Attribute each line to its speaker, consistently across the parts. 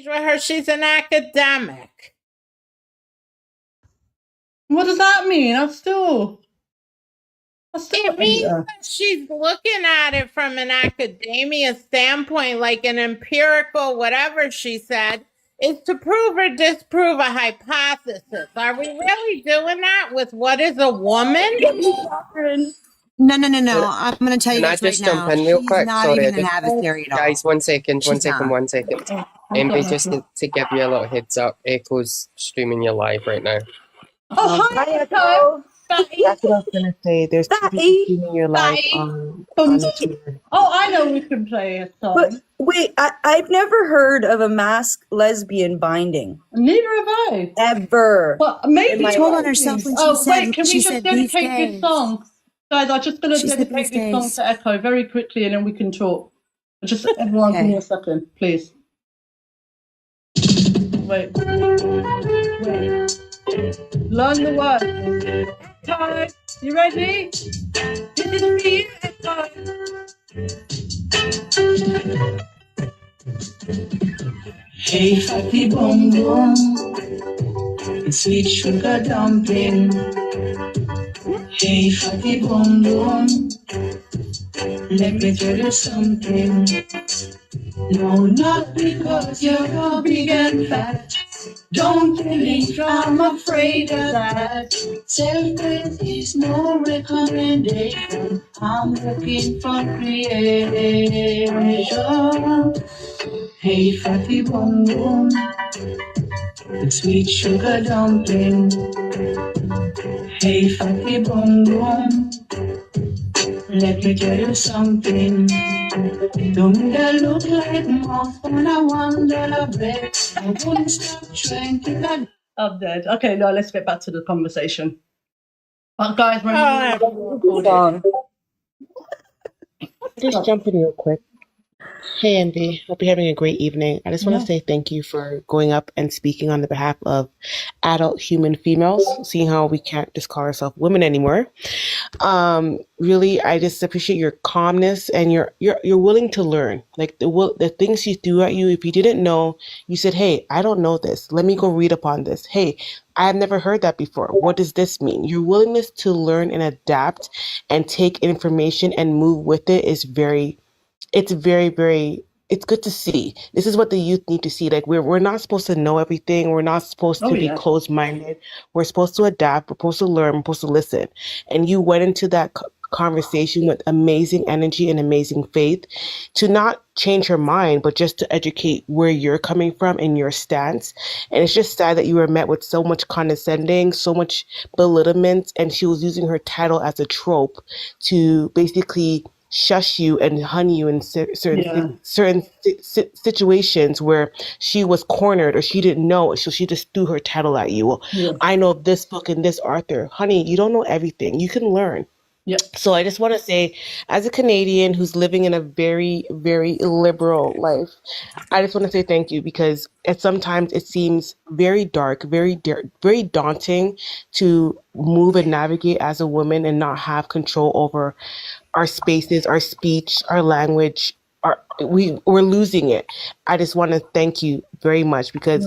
Speaker 1: engage with her. She's an academic.
Speaker 2: What does that mean?
Speaker 1: It means that she's looking at it from an academia standpoint, like an empirical, whatever she said, is to prove or disprove a hypothesis. Are we really doing that with what is a woman?
Speaker 3: No. I'm going to tell you
Speaker 4: Can I
Speaker 3: this right
Speaker 4: just jump
Speaker 3: now.
Speaker 4: in real
Speaker 3: She's
Speaker 4: quick?
Speaker 3: not
Speaker 4: Sorry,
Speaker 3: even an adversary at all.
Speaker 4: guys, one second.
Speaker 3: She's not.
Speaker 4: Envy, just to give you a little heads up, Echo's streaming you live right now.
Speaker 2: Oh, hi, Echo.
Speaker 5: That's what I was gonna say. There's two people streaming your live on the Twitter.
Speaker 2: Oh, I know we can play a song.
Speaker 6: But wait, I've never heard of a masked lesbian binding.
Speaker 2: Neither have I.
Speaker 6: Ever.
Speaker 2: Well, maybe
Speaker 3: She told on herself when she said,
Speaker 2: wait, can we just dedicate this song? Guys, I'm just going to dedicate this song to Echo very quickly and then we can talk. Just everyone give me a second, please. Wait. Learn the words. Echo, you ready? This is for you, Echo.
Speaker 7: Hey, fatty bum bum, sweet sugar dumpling. Hey, fatty bum bum, let me tell you something. No, not because you're big and fat. Don't think I'm afraid of that. Self-praise is no recommendation. I'm looking for creation. Hey, fatty bum bum, sweet sugar dumpling. Hey, fatty bum bum, let me tell you something. Don't that look like moth on a wonder bread? I wouldn't stop trying to that.
Speaker 2: I'm dead. Okay, no, let's get back to the conversation. Guys, remember
Speaker 5: Just jump in real quick. Hey, Envy. Hope you're having a great evening. I just want to say thank you for going up and speaking on the behalf of adult human females, seeing how we can't just call ourselves women anymore. Really, I just appreciate your calmness and you're willing to learn. Like the things she threw at you, if you didn't know, you said, hey, I don't know this. Let me go read upon this. Hey, I've never heard that before. What does this mean? Your willingness to learn and adapt and take information and move with it is very, it's good to see. This is what the youth need to see. Like we're not supposed to know everything. We're not supposed to be closed-minded. We're supposed to adapt. We're supposed to learn. We're supposed to listen. And you went into that conversation with amazing energy and amazing faith to not change her mind, but just to educate where you're coming from and your stance. And it's just sad that you were met with so much condescending, so much belittlement, and she was using her title as a trope to basically shush you and honey you in certain situations where she was cornered or she didn't know, so she just threw her title at you. Well, I know this book and this author. Honey, you don't know everything. You can learn. So I just want to say, as a Canadian who's living in a very, very liberal life, I just want to say thank you, because sometimes it seems very dark, very daunting to move and navigate as a woman and not have control over our spaces, our speech, our language. We're losing it. I just want to thank you very much, because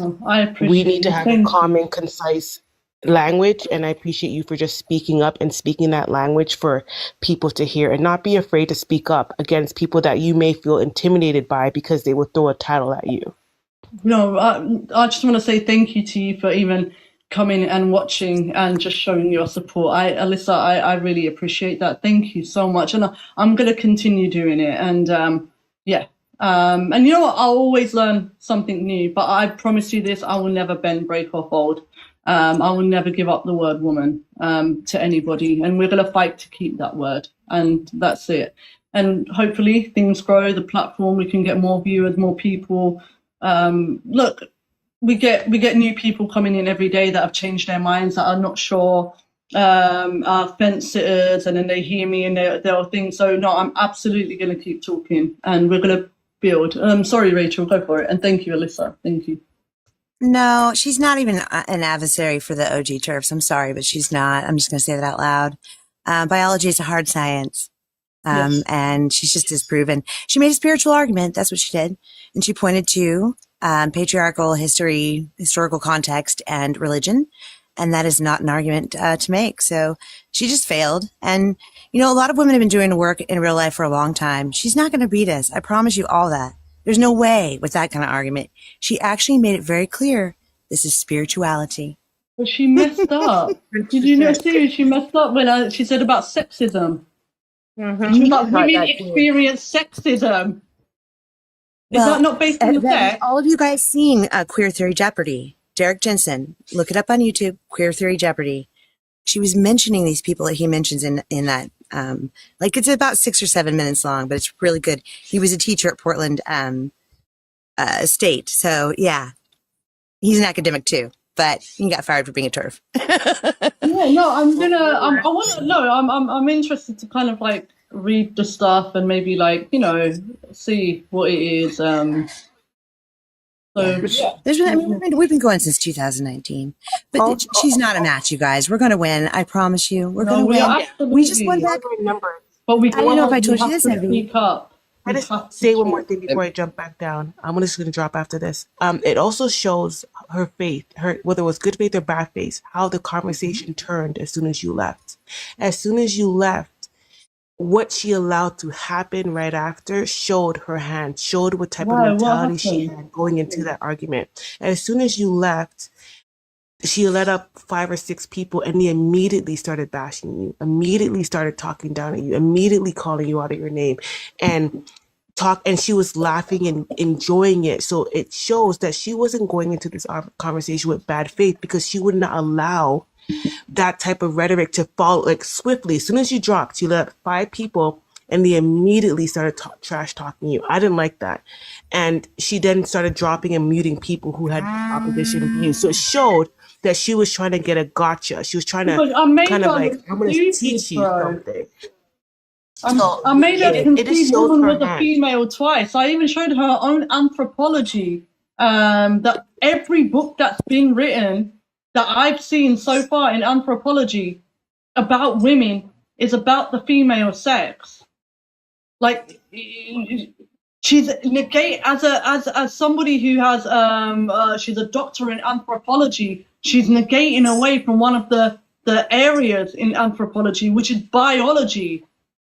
Speaker 5: we need to have a common, concise language, and I appreciate you for just speaking up and speaking that language for people to hear, and not be afraid to speak up against people that you may feel intimidated by because they will throw a title at you.
Speaker 2: No, I just want to say thank you to you for even coming and watching and just showing your support. Alyssa, I really appreciate that. Thank you so much, and I'm going to continue doing it. And and you know what? I'll always learn something new. But I promise you this: I will never bend, break, or fold. I will never give up the word woman to anybody, and we're going to fight to keep that word, and that's it. And hopefully things grow, the platform, we can get more viewers, more people. Look, we get new people coming in every day that have changed their minds, that are not sure, are fence sitters, and then they hear me and they'll think, so no, I'm absolutely going to keep talking, and we're going to build. Sorry, Rachel, go for it. And thank you, Alyssa. Thank you.
Speaker 3: No, she's not even an adversary for the OG TERFs. I'm sorry, but she's not. I'm just going to say that out loud. Biology is a hard science. And she's just disproven. She made a spiritual argument. That's what she did. And she pointed to patriarchal historical context, and religion. And that is not an argument to make. So she just failed. And, you know, a lot of women have been doing work in real life for a long time. She's not going to beat us. I promise you all that. There's no way with that kind of argument. She actually made it very clear. This is spirituality.
Speaker 2: But she messed up. Did you not see? She messed up when she said about sexism.
Speaker 1: Mm-hmm.
Speaker 2: She was like, women experience sexism. Is that not based on the sex?
Speaker 3: All of you guys seen Queer Theory Jeopardy? Derek Jensen, look it up on YouTube, Queer Theory Jeopardy. She was mentioning these people that he mentions in that, like it's about 6 or 7 minutes long, but it's really good. He was a teacher at Portland State. So yeah, he's an academic too, but he got fired for being a TERF.
Speaker 2: Yeah, no, I'm interested to kind of like read the stuff and maybe like, you know, see what it is.
Speaker 3: We've been going since 2019, but she's not a match, you guys. We're going to win. I promise you. We're going to win. We just won back.
Speaker 2: But I
Speaker 3: don't know if I told you this, Envyy.
Speaker 5: I just say one more thing before I jump back down. I'm just going to drop after this. It also shows her faith, whether it was good faith or bad faith, how the conversation turned as soon as you left. As soon as you left, what she allowed to happen right after showed her hand, showed what type of mentality she had going into that argument. As soon as you left, she let up 5 or 6 people and they immediately started bashing you, immediately started talking down at you, immediately calling you out of your name and she was laughing and enjoying it. So it shows that she wasn't going into this conversation with bad faith, because she would not allow that type of rhetoric to follow like swiftly. As soon as you dropped, you let 5 people and they immediately started trash talking you. I didn't like that. And she then started dropping and muting people who had opposition views. So it showed that she was trying to get a gotcha. She was trying to kind of like, I'm going to teach you something.
Speaker 2: I made her concede woman was a female twice. I even showed her own anthropology, that every book that's been written that I've seen so far in anthropology about women is about the female sex. Like she's negate as somebody who has she's a doctor in anthropology. She's negating away from one of the areas in anthropology, which is biology.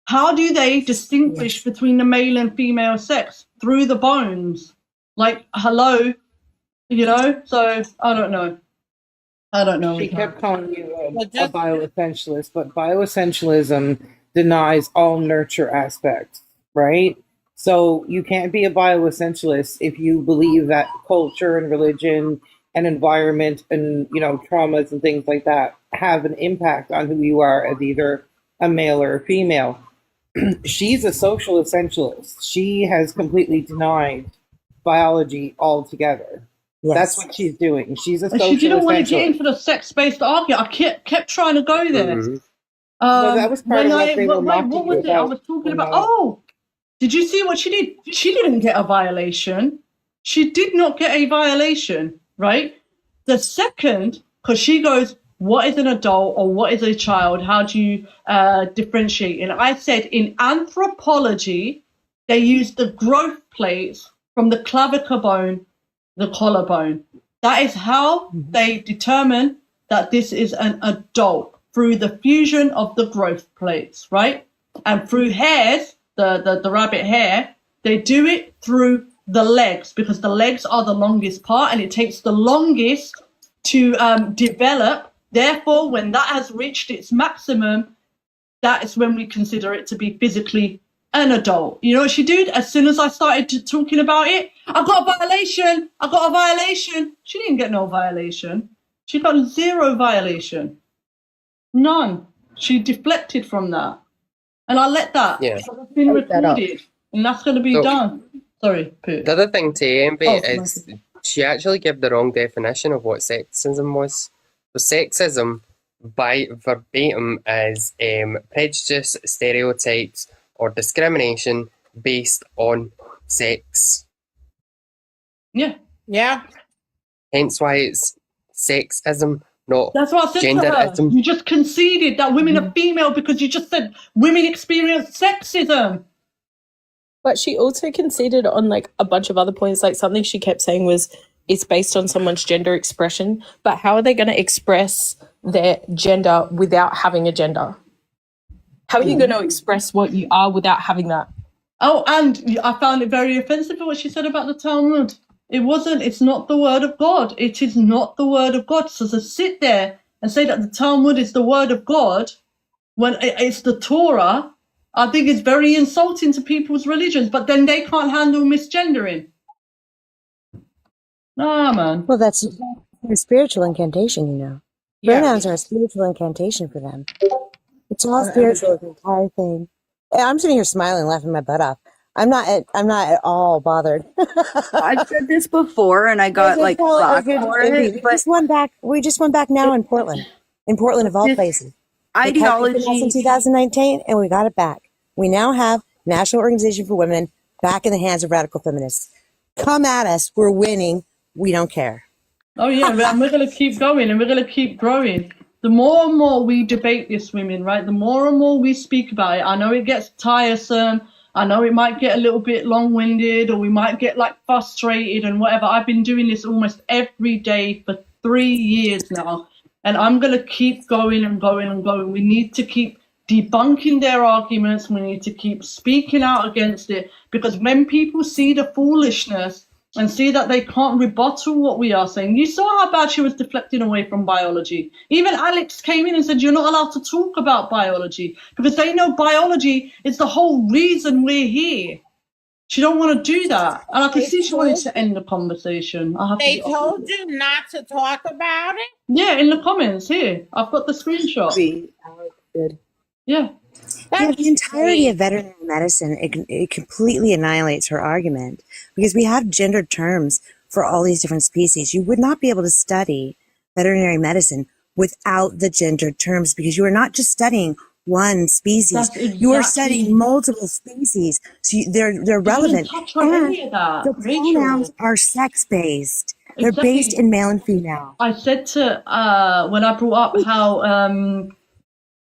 Speaker 2: How do they distinguish between the male and female sex? Through the bones. Like, hello, you know? So I don't know.
Speaker 8: She kept calling you a bioessentialist, but bioessentialism denies all nurture aspects, right? So you can't be a bioessentialist if you believe that culture and religion and environment and, you know, traumas and things like that have an impact on who you are as either a male or a female. She's a social essentialist. She has completely denied biology altogether. Yes. That's what she's doing. She's a social essentialist.
Speaker 2: She didn't want to get into the sex-based argument. I kept trying to go there.
Speaker 8: Mm-hmm. No, that was part of what they were mocking
Speaker 2: what was it? I was talking about. Oh, did you see what she did? She didn't get a violation. She did not get a violation, right? The second, because she goes, what is an adult or what is a child? How do you differentiate? And I said in anthropology, they use the growth plates from the clavicle bone, the collarbone. That is how they determine that this is an adult, through the fusion of the growth plates, right? And through hairs, the rabbit hair, they do it through the legs, because the legs are the longest part and it takes the longest to develop. Therefore, when that has reached its maximum, that is when we consider it to be physically an adult. You know what she did? As soon as I started talking about it, I got a violation. She didn't get no violation. She got 0 violation. None. She deflected from that. And I let that. Yeah. It's been recorded. And that's going to be done. Sorry, Pooh.
Speaker 4: The other thing to Envyy is she actually gave the wrong definition of what sexism was. So sexism, by verbatim, is prejudice, stereotypes, or discrimination based on sex.
Speaker 2: Yeah.
Speaker 1: Yeah.
Speaker 4: Hence why it's sexism, not
Speaker 2: That's what I said
Speaker 4: genderism.
Speaker 2: to her. You just conceded that women are female because you just said women experience sexism.
Speaker 9: But she also conceded on like a bunch of other points. Like something she kept saying was it's based on someone's gender expression. But how are they going to express their gender without having a gender? How are you going to express what you are without having that?
Speaker 2: Oh, and I found it very offensive what she said about the Talmud. It's not the word of God. It is not the word of God. So to sit there and say that the Talmud is the word of God when it's the Torah, I think it's very insulting to people's religions, but then they can't handle misgendering. Nah, man.
Speaker 3: Well, that's a spiritual incantation, you know. Pronouns are a spiritual incantation for them. It's all spiritual, the entire thing. I'm sitting here smiling, laughing my butt off. I'm not at all bothered.
Speaker 6: I've said this before, and I got like flack for it.
Speaker 3: We just went back now in Portland of all places.
Speaker 6: Ideology
Speaker 3: in 2019, and we got it back. We now have National Organization for Women back in the hands of radical feminists. Come at us. We're winning. We don't care.
Speaker 2: Oh, yeah, and we're going to keep going and we're going to keep growing. The more and more we debate this, women, right, the more and more we speak about it. I know it gets tiresome. I know it might get a little bit long-winded or we might get, like, frustrated and whatever. I've been doing this almost every day for 3 years now, and I'm going to keep going and going and going. We need to keep debunking their arguments. We need to keep speaking out against it, because when people see the foolishness and see that they can't rebuttal what we are saying. You saw how bad she was deflecting away from biology. Even Alex came in and said, you're not allowed to talk about biology because they know biology is the whole reason we're here. She don't want to do that. And I can see she wanted to end the conversation.
Speaker 1: They told you not to talk about it?
Speaker 2: Yeah, in the comments here. I've got the screenshot. Yeah.
Speaker 3: The entirety of veterinary medicine, it completely annihilates her argument because we have gendered terms for all these different species. You would not be able to study veterinary medicine without the gendered terms because you are not just studying one species. You are studying multiple species. So they're relevant. And the pronouns are sex-based. They're based in male and female.
Speaker 2: I said to, when I brought up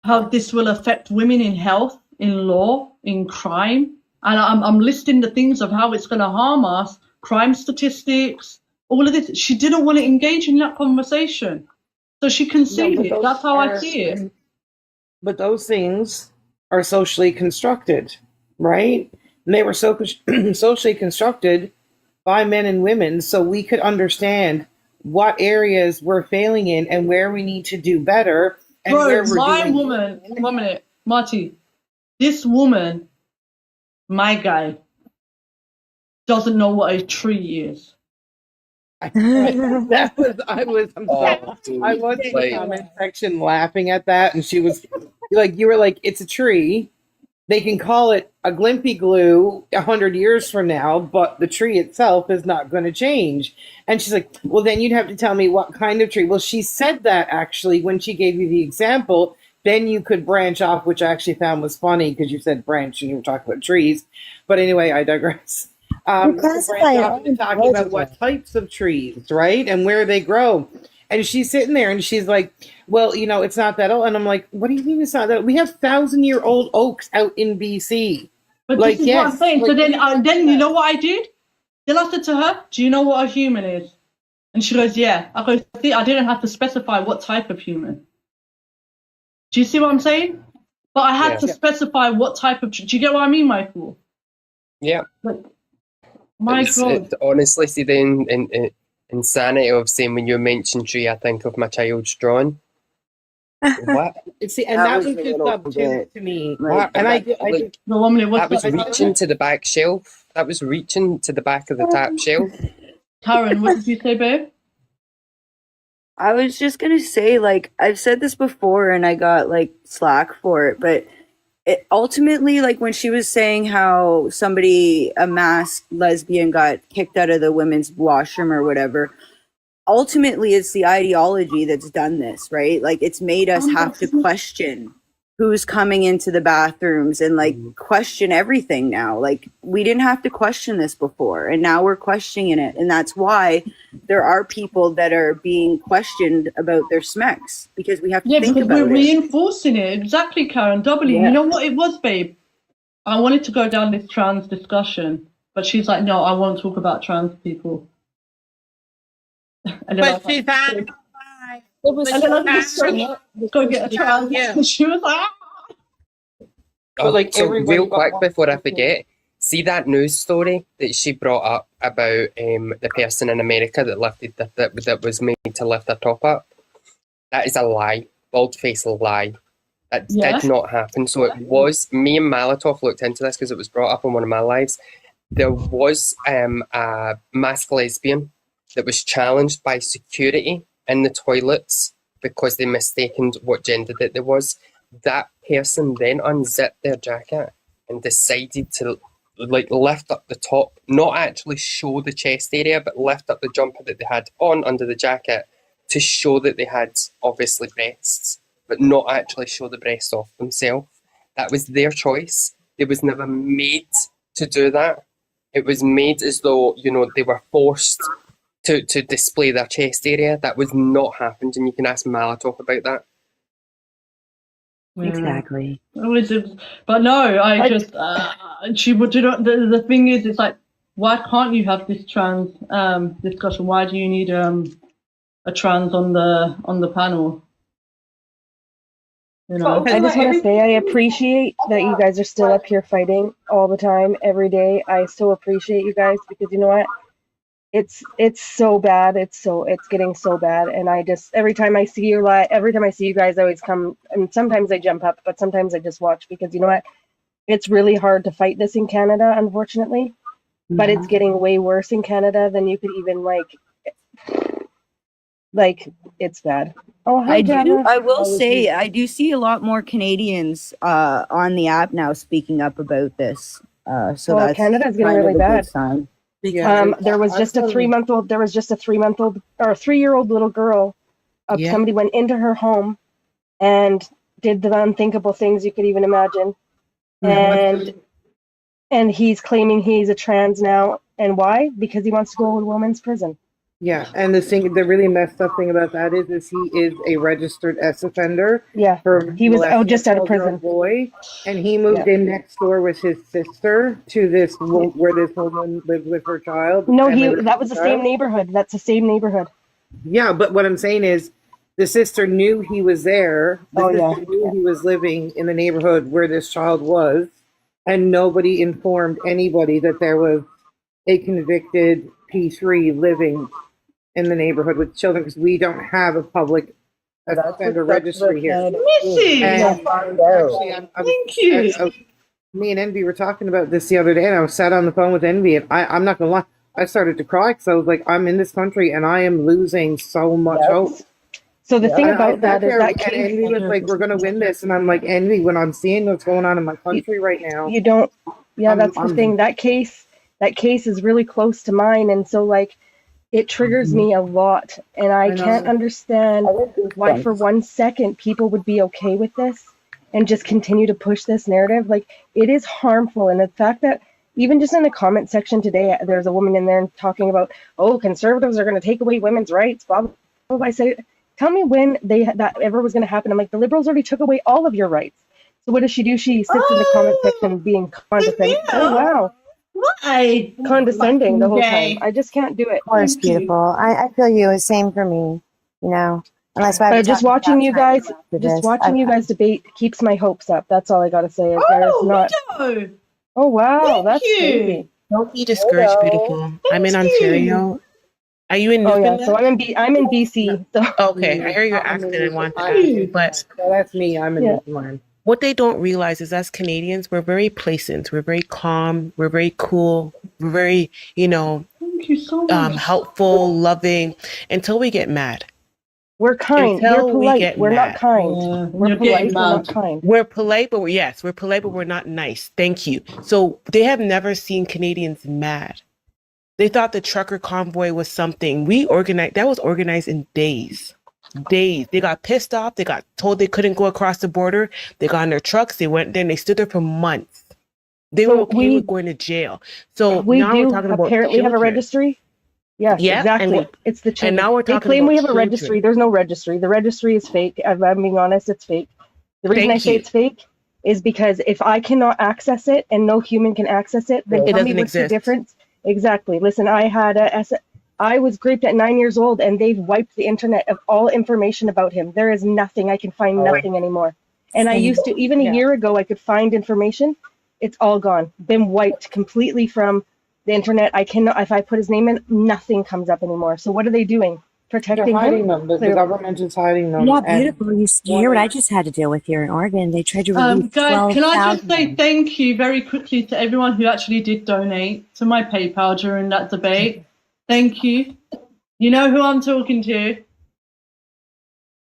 Speaker 2: how this will affect women in health, in law, in crime. And I'm listing the things of how it's going to harm us, crime statistics, all of this. She didn't want to engage in that conversation. So she conceded. That's how I see it.
Speaker 8: But those things are socially constructed, right? And they were socially constructed by men and women so we could understand what areas we're failing in and where we need to do better. And
Speaker 2: bro, my woman, 1 minute, Marty, this woman, my guy, doesn't know what a tree is.
Speaker 8: I was in the comment section laughing at that, and she was like, you were like, it's a tree. They can call it a glimpy glue 100 years from now, but the tree itself is not going to change. And she's like, well, then you'd have to tell me what kind of tree. Well, she said that actually when she gave you the example, then you could branch off, which I actually found was funny because you said branch and you were talking about trees. But anyway, I digress. Branch off and talking about what types of trees, right? And where they grow. And she's sitting there and she's like, well, you know, it's not that old. And I'm like, what do you mean it's not that old? We have 1,000-year-old oaks out in BC.
Speaker 2: But like, this is what I'm saying. Like, so then you know what I did? Then I said to her, do you know what a human is? And she goes, yeah. I go, see, I didn't have to specify what type of human. Do you see what I'm saying? But I had to specify what type of... Do you get what I mean, Michael?
Speaker 4: Yeah.
Speaker 2: Like, my God.
Speaker 4: Honestly, see the insanity of saying when you mention tree, I think of my child's drawing. What?
Speaker 8: See, and that was just obtuse to me.
Speaker 4: What? And
Speaker 2: that
Speaker 4: was reaching to the back shelf. That was reaching to the back of the top shelf.
Speaker 2: Karen, what did you say, babe?
Speaker 6: I was just gonna say, like, I've said this before and I got like slack for it, but it ultimately, like when she was saying how a masked lesbian got kicked out of the women's washroom or whatever, ultimately it's the ideology that's done this, right? Like it's made us have to question who's coming into the bathrooms and like question everything now. Like we didn't have to question this before and now we're questioning it. And that's why there are people that are being questioned about their smecks because we have to think about it.
Speaker 2: Yeah, because we're reinforcing it. Exactly, Karen. W. Yeah. You know what it was, babe? I wanted to go down this trans discussion, but she's like, no, I won't talk about trans people. And then
Speaker 1: But she's on the line.
Speaker 2: and then I was like, go get a trans. And she was like,
Speaker 8: But like
Speaker 4: so
Speaker 8: everybody
Speaker 4: real
Speaker 8: but
Speaker 4: quick
Speaker 8: one
Speaker 4: before I
Speaker 8: person.
Speaker 4: forget, see that news story that she brought up about the person in America that lifted that was made to lift their top up? That is a lie, bald-faced lie. That did not happen. So it was, me and Malatov looked into this because it was brought up on one of my lives. There was a masked lesbian that was challenged by security in the toilets because they mistaken what gender that there was. That person then unzipped their jacket and decided to like lift up the top, not actually show the chest area, but lift up the jumper that they had on under the jacket to show that they had obviously breasts, but not actually show the breasts off themselves. That was their choice. They was never made to do that. It was made as though, you know, they were forced to display their chest area. That was not happened, and you can ask Malatov about that.
Speaker 6: Exactly.
Speaker 2: But no, I just she would do not. The thing is, it's like, why can't you have this trans discussion? Why do you need a trans on the panel? You know,
Speaker 10: I just want to say I appreciate that you guys are still up here fighting all the time, every day. I so appreciate you guys because you know what? It's so bad. It's getting so bad. And I just every time I see you guys, I always come, and sometimes I jump up, but sometimes I just watch because you know what? It's really hard to fight this in Canada, unfortunately. But it's getting way worse in Canada than you could even like it's bad. Oh, hi,
Speaker 6: I will say I do see a lot more Canadians on the app now speaking up about this. So that's
Speaker 10: Canada's getting really bad.
Speaker 6: Sign.
Speaker 10: There was just a 3-month-old. There was just a 3-month-old or a 3-year-old little girl. Somebody went into her home and did the unthinkable things you could even imagine. And he's claiming he's a trans now. And why? Because he wants to go to a women's prison.
Speaker 8: Yeah, and the really messed up thing about that is he is a registered S offender.
Speaker 10: Yeah, he was just out of prison.
Speaker 8: Boy, and he moved in next door with his sister to this where this woman lived with her child.
Speaker 10: No, that was the same neighborhood. That's the same neighborhood.
Speaker 8: Yeah, but what I'm saying is, the sister knew he was there. The sister knew he was living in the neighborhood where this child was, and nobody informed anybody that there was a convicted P3 living in the neighborhood with children, because we don't have a public offender registry here.
Speaker 2: Missy!
Speaker 8: Thank you. Me and Envyy were talking about this the other day, and I was sat on the phone with Envyy, and I'm not gonna lie, I started to cry because I was like, I'm in this country and I am losing so much hope.
Speaker 10: So the thing about that is that
Speaker 8: Envyy was like, we're gonna win this, and I'm like, Envyy, when I'm seeing what's going on in my country right now,
Speaker 10: you don't. Yeah, that's the thing. That case is really close to mine, and so like. It triggers me a lot, and I can't understand why for 1 second people would be okay with this and just continue to push this narrative. Like, it is harmful, and the fact that even just in the comment section today, there's a woman in there talking about, oh, conservatives are going to take away women's rights, blah, blah, blah. I say, tell me when that ever was going to happen. I'm like, the liberals already took away all of your rights. So what does she do? She sits in the comment section being condescending. Oh, wow. Condescending the whole time. I just can't do it.
Speaker 3: Of course, beautiful. I feel you. Same for me. You know, and that's why.
Speaker 10: Just watching you guys debate keeps my hopes up. That's all I got to say. Oh wow, that's crazy.
Speaker 5: Don't be discouraged, beautiful. I'm in Ontario. Are you in Newfoundland?
Speaker 10: So I'm in BC. So.
Speaker 5: Okay, I hear your accent and want to ask you, but
Speaker 8: that's me. I'm in Newfoundland.
Speaker 5: What they don't realize is, as Canadians, we're very pleasant, we're very calm, we're very cool, we're very,
Speaker 2: thank you so much.
Speaker 5: Helpful, loving, until we get mad.
Speaker 10: We're kind. We're polite. We're not kind. We're polite. We're not kind.
Speaker 5: We're polite, but we're polite, but we're not nice. Thank you. So they have never seen Canadians mad. They thought the trucker convoy was something that was organized in days. They got pissed off. They got told they couldn't go across the border. They got in their trucks. They went there and they stood there for months. They were okay with going to jail. So now we're talking about
Speaker 10: apparently
Speaker 5: children.
Speaker 10: Have a registry. Yes, exactly. It's the children.
Speaker 5: And now we're talking.
Speaker 10: They claim
Speaker 5: about
Speaker 10: we have
Speaker 5: children.
Speaker 10: a registry. There's no registry. The registry is fake. I'm being honest. It's fake. The reason I say it's fake is because if I cannot access it and no human can access it, then
Speaker 5: It
Speaker 10: tell me
Speaker 5: doesn't
Speaker 10: what's the
Speaker 5: exist.
Speaker 10: difference. Exactly. Listen, I was raped at 9 years old, and they've wiped the internet of all information about him. There is nothing. I can find nothing anymore. And I used to, even a year ago, I could find information. It's all gone. Been wiped completely from the internet. I cannot, if I put his name in, nothing comes up anymore. So what are they doing?
Speaker 8: They're
Speaker 10: Protecting
Speaker 8: hiding
Speaker 10: him?
Speaker 8: them. The
Speaker 10: Clearly.
Speaker 8: government is hiding them.
Speaker 3: Yeah,
Speaker 8: And
Speaker 3: beautiful. You hear what I just had to deal with here in Oregon? They tried to release
Speaker 2: Guys, can I just
Speaker 3: 12,000.
Speaker 2: say thank you very quickly to everyone who actually did donate to my PayPal during that debate. Thank you. You know who I'm talking to.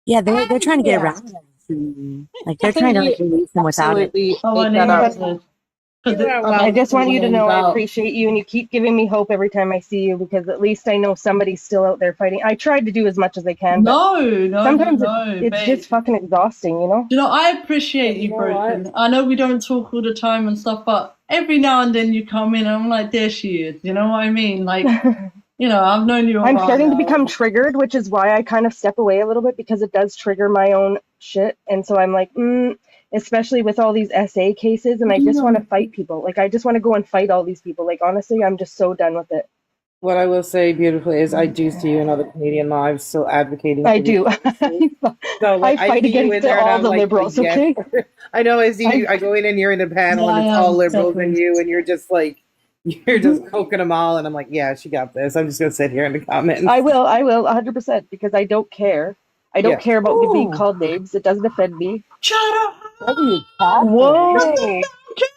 Speaker 3: Yeah, they're trying to get around them. Like they're trying to like release them without it.
Speaker 9: Absolutely
Speaker 2: Oh, I
Speaker 9: ate that up.
Speaker 2: know.
Speaker 10: I just want you to know I appreciate you, and you keep giving me hope every time I see you, because at least I know somebody's still out there fighting. I tried to do as much as I can, but sometimes it's
Speaker 2: babe.
Speaker 10: just fucking exhausting, you know?
Speaker 2: You know, I appreciate you, Broken. I know we don't talk all the time and stuff, but every now and then you come in and I'm like, there she is. You know what I mean? Like, you know, I've known you a
Speaker 10: I'm
Speaker 2: while
Speaker 10: starting to
Speaker 2: now.
Speaker 10: become triggered, which is why I kind of step away a little bit, because it does trigger my own shit. And so I'm like, especially with all these SA cases, and I just want to fight people. Like, I just want to go and fight all these people. Like, honestly, I'm just so done with it.
Speaker 8: what I will say beautifully is I do see you in other Canadian lives still advocating.
Speaker 10: I
Speaker 8: for
Speaker 10: do.
Speaker 8: So, like,
Speaker 10: I fight
Speaker 8: see you in
Speaker 10: against
Speaker 8: there and
Speaker 10: all
Speaker 8: I'm
Speaker 10: the
Speaker 8: like,
Speaker 10: liberals,
Speaker 8: yes.
Speaker 10: okay?
Speaker 8: I know, I see you. I go in and you're in a panel and it's all liberals and you, and you're just like, you're just coking them all. And I'm like, yeah, she got this. I'm just going to sit here in the comments.
Speaker 10: I will 100%, because I don't care. I don't care about being called names. It doesn't offend me.
Speaker 2: Shut up!
Speaker 10: Whoa!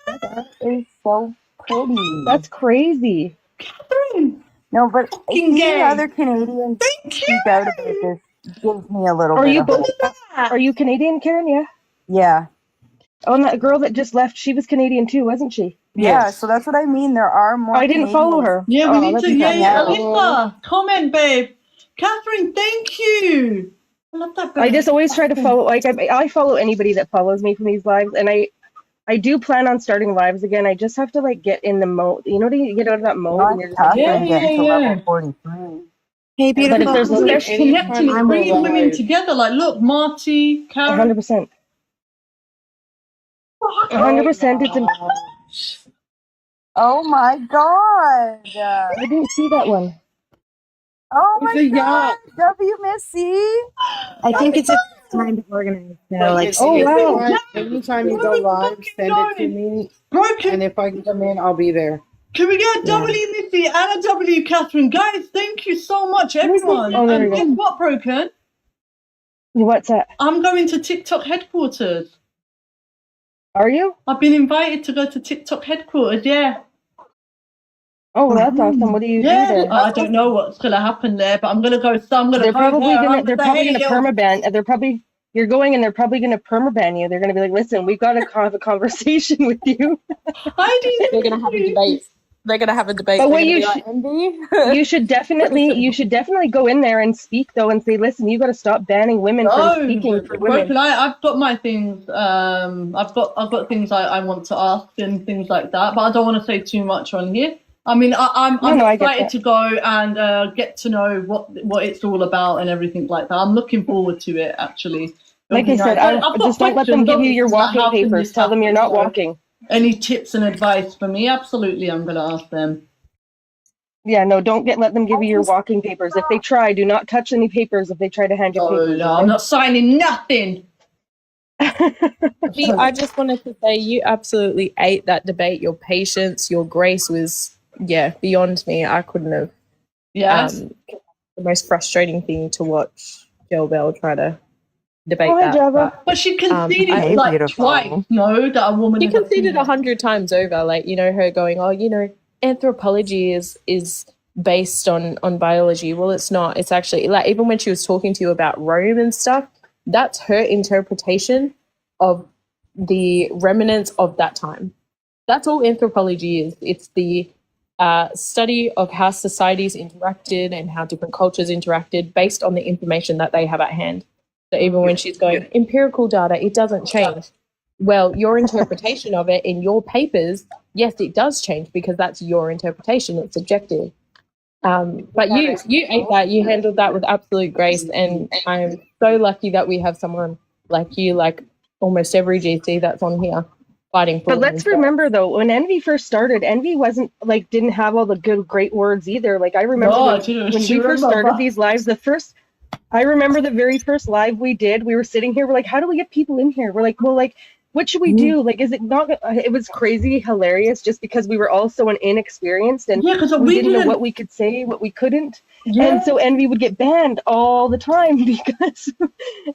Speaker 6: That is so pretty.
Speaker 10: That's crazy.
Speaker 2: Catherine!
Speaker 6: No, but
Speaker 2: Fucking
Speaker 6: seeing
Speaker 2: gay.
Speaker 6: other Canadians speak out about this gives me a little
Speaker 10: Are
Speaker 6: bit
Speaker 10: you
Speaker 6: of
Speaker 10: both?
Speaker 6: hope.
Speaker 10: Are you Canadian, Karen? Yeah.
Speaker 6: Yeah.
Speaker 10: Oh, and that girl that just left, she was Canadian too, wasn't she?
Speaker 6: Yeah, so that's what I mean. There are more
Speaker 10: I didn't follow her.
Speaker 2: Yeah, we need
Speaker 10: that's
Speaker 2: to. Yeah,
Speaker 10: sad.
Speaker 2: Alyssa, comment, babe. Catherine, thank you. I love that.
Speaker 10: I just always try to follow. Like I follow anybody that follows me from these lives, and I do plan on starting lives again. I just have to like get in the mode. You know, to get out of that mode. And you're just like,
Speaker 6: level 43.
Speaker 3: Hey,
Speaker 10: But if there's
Speaker 2: especially connecting, it's bringing women together. Like, look, Marty, Karen.
Speaker 10: 100%. 100%. It's
Speaker 6: Oh my god!
Speaker 10: I didn't see that one.
Speaker 6: Oh
Speaker 8: It's
Speaker 6: my
Speaker 8: a
Speaker 6: god! W Missy!
Speaker 3: I think it's a time to organize. So, like,
Speaker 8: Anytime you go live, send it to me. And if I can come in, I'll be there.
Speaker 2: Can we get a W Missy and a W Catherine? Guys, thank you so much, everyone.
Speaker 10: Oh, there
Speaker 2: and
Speaker 10: we
Speaker 2: guess
Speaker 10: go.
Speaker 2: what, Broken?
Speaker 10: What's that?
Speaker 2: I'm going to TikTok headquarters.
Speaker 10: Are you?
Speaker 2: I've been invited to go to TikTok headquarters, yeah.
Speaker 10: Oh, that's awesome. What do you do there?
Speaker 2: I don't know what's going to happen there, but I'm going to go. So I'm going to
Speaker 10: They're probably gonna.
Speaker 2: They're probably
Speaker 10: gonna permaban. They're probably. You're going, and they're probably gonna permaban you. They're gonna be like, "Listen, we've got to have a conversation with you."
Speaker 9: They're gonna have a debate. They're gonna have a debate.
Speaker 10: But
Speaker 9: They're
Speaker 10: what
Speaker 9: gonna
Speaker 10: you
Speaker 9: be like, Envyy?
Speaker 10: you should definitely go in there and speak though, and say, "Listen, you got to stop banning women from speaking for women."
Speaker 2: Broken, I've got my things. I've got things I want to ask and things like that, but I don't want to say too much on here. I mean, I'm excited to go and get to know what it's all about and everything like that. I'm looking forward to it, actually.
Speaker 10: Like I said, just don't let them give you your walking papers. Tell them you're not walking.
Speaker 2: Any tips and advice for me? Absolutely, I'm going to ask them.
Speaker 10: Yeah, no, let them give you your walking papers. If they try, do not touch any papers if they try to hand you papers.
Speaker 2: No, I'm not signing nothing.
Speaker 9: I just wanted to say you absolutely ate that debate. Your patience, your grace was beyond me. I couldn't have.
Speaker 2: Yes.
Speaker 9: The most frustrating thing to watch Jill Bell try to debate
Speaker 10: Hi,
Speaker 9: that.
Speaker 2: But she conceded twice. No, that a woman.
Speaker 9: She conceded 100 times over. Like, you know, her going, "Oh, you know, anthropology is based on biology." Well, it's not. It's actually, like, even when she was talking to you about Rome and stuff, that's her interpretation of the remnants of that time. That's all anthropology is. It's the study of how societies interacted and how different cultures interacted based on the information that they have at hand. So even when she's going, empirical data, it doesn't change. Well, your interpretation of it in your papers, yes, it does change because that's your interpretation. It's subjective. But you ate that. You handled that with absolute grace. And I'm so lucky that we have someone like you, like almost every GC that's on here fighting for
Speaker 10: But
Speaker 9: women's
Speaker 10: let's
Speaker 9: rights.
Speaker 10: remember though, when Envy first started, Envy wasn't like didn't have all the good great words either. Like I remember when we first started these lives, I remember the very first live we did, we were sitting here, we're like, how do we get people in here? We're like, well, like, what should we do? Like, is it not, it was crazy, hilarious, just because we were all so inexperienced and we didn't know what we could say, what we couldn't. Yeah. And so Envy would get banned all the time because,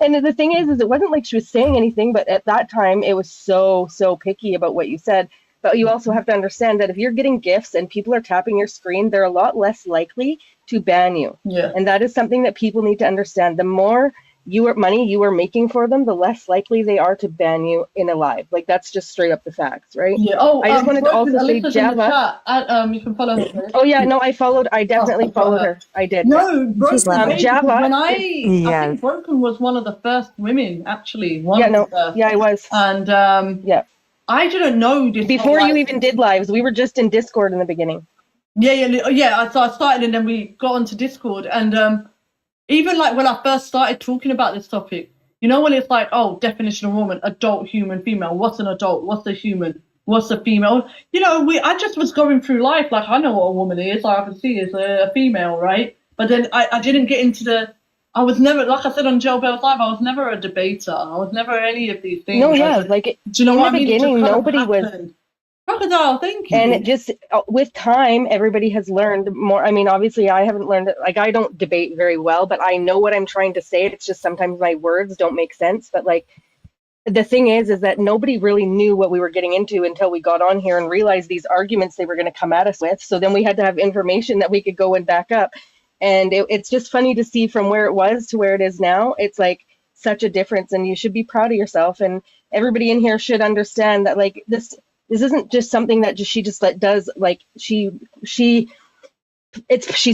Speaker 10: and the thing is it wasn't like she was saying anything, but at that time it was so picky about what you said. But you also have to understand that if you're getting gifts and people are tapping your screen, they're a lot less likely to ban you.
Speaker 2: Yeah.
Speaker 10: And that is something that people need to understand. The more money you are making for them, the less likely they are to ban you in a live. Like that's just straight up the facts, right?
Speaker 2: Yeah. Oh,
Speaker 10: I just wanted to also say Java.
Speaker 2: You can follow her.
Speaker 10: Oh yeah, no, I definitely followed her. I did.
Speaker 2: No, Broken
Speaker 10: Java.
Speaker 2: When I think Broken was one of the first women actually.
Speaker 10: I was.
Speaker 2: And
Speaker 10: yeah.
Speaker 2: I didn't know this
Speaker 10: before you even did lives. We were just in Discord in the beginning.
Speaker 2: Yeah. So I started, and then we got onto Discord, and even like when I first started talking about this topic, you know, when it's like, oh, definition of woman, adult, human, female. What's an adult? What's a human? What's a female? You know, I just was going through life like I know what a woman is. Like I can see is a female, right? But then I didn't get into I was never, like I said on Joe Bell's Live, I was never a debater. I was never any of these things.
Speaker 10: No, yeah, do you know what I mean? In the beginning, nobody was.
Speaker 2: Crocodile, thank you.
Speaker 10: And it just, with time, everybody has learned more. I mean, obviously, I haven't learned it. Like, I don't debate very well, but I know what I'm trying to say. It's just sometimes my words don't make sense. But, like, the thing is that nobody really knew what we were getting into until we got on here and realized these arguments they were going to come at us with. So then we had to have information that we could go and back up. And it's just funny to see from where it was to where it is now. It's like such a difference, and you should be proud of yourself. And everybody in here should understand that, like, this isn't just something that she just does. Like she's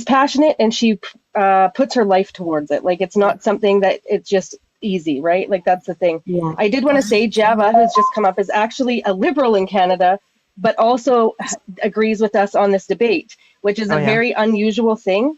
Speaker 10: passionate and she puts her life towards it. Like it's not something that it's just easy, right? Like that's the thing. Yeah. I did want to say Java, who's just come up, is actually a liberal in Canada, but also agrees with us on this debate, which is a very unusual thing.